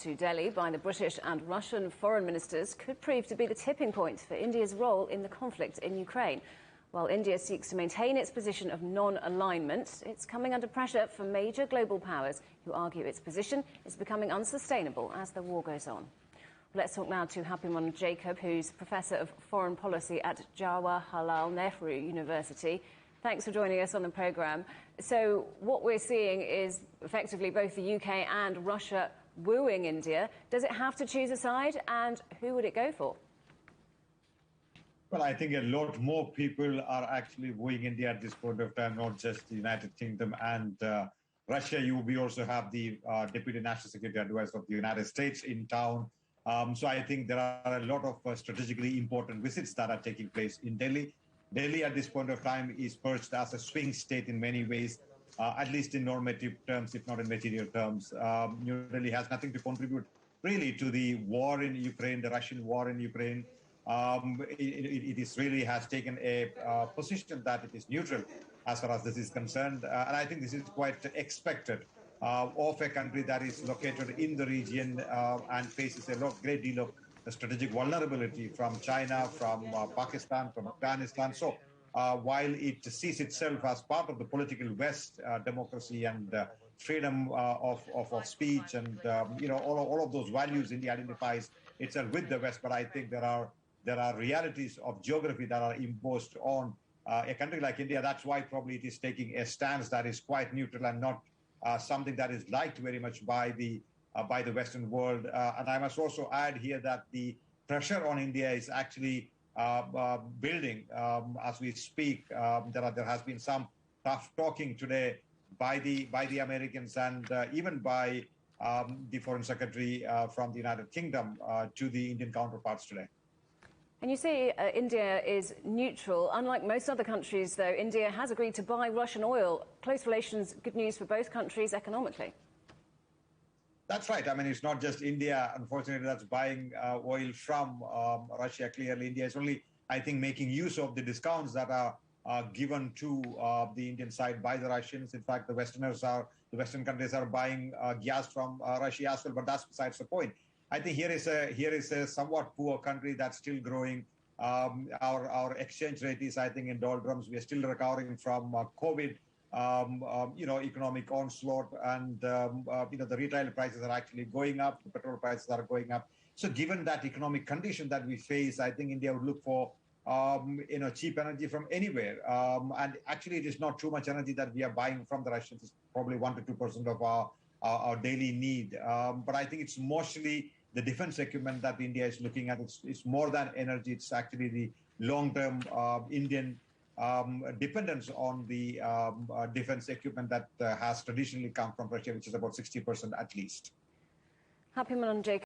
to Delhi by the British and Russian foreign ministers could prove to be the tipping point for India's role in the conflict in Ukraine. While India seeks to maintain its position of non-alignment, it's coming under pressure from major global powers who argue its position is becoming unsustainable as the war goes on. Let's talk now to Happymon Jacob, who's Professor of Foreign Policy at Jawaharlal Nehru University. Thanks for joining us on the programme. So what we're seeing is effectively both the UK and Russia wooing India. Does it have to choose a side, and who would it go for? Well, I think a lot more people are actually wooing India at this point of time, not just the United Kingdom and Russia. We also have the Deputy National Security Advisor of the United States in town. So I think there are a lot of strategically important visits that are taking place in Delhi. Delhi at this point of time is perched as a swing state in many ways, at least in normative terms, if not in material terms. New Delhi has nothing to contribute really to the war in Ukraine, the Russian war in Ukraine. It really has taken a position that it is neutral as far as this is concerned. And I think this is quite expected of a country that is located in the region and faces a great deal of strategic vulnerability from China, from Pakistan, from Afghanistan. So while it sees itself as part of the political West, democracy and freedom of speech and all of those values, India identifies itself with the West. But I think there are realities of geography that are imposed on a country like India. That's why probably it is taking a stance that is quite neutral and not something that is liked very much by the Western world. And I must also add here that the pressure on India is actually building as we speak. There has been some tough talking today by the Americans and even by the Foreign Secretary from the United Kingdom to the Indian counterparts today. And you say India is neutral. Unlike most other countries, though, India has agreed to buy Russian oil. Close relations, good news for both countries economically. That's right. I mean, it's not just India, unfortunately, that's buying oil from Russia. Clearly, India is only, I think, making use of the discounts that are given to the Indian side by the Russians. In fact, the Western countries are buying gas from Russia as well, but that's besides the point. I think here is a somewhat poor country that's still growing. Our exchange rate is, I think, in doldrums. We are still recovering from COVID. Economic onslaught, and the retail prices are actually going up, the petrol prices are going up. So given that economic condition that we face, I think India would look for cheap energy from anywhere. And actually, it is not too much energy that we are buying from the Russians. It's probably 1 to 2% of our daily need. But I think it's mostly the defense equipment that India is looking at. It's more than energy. It's actually the long-term Indian dependence on the defense equipment that has traditionally come from Russia, which is about 60% at least. Happymon Jacob.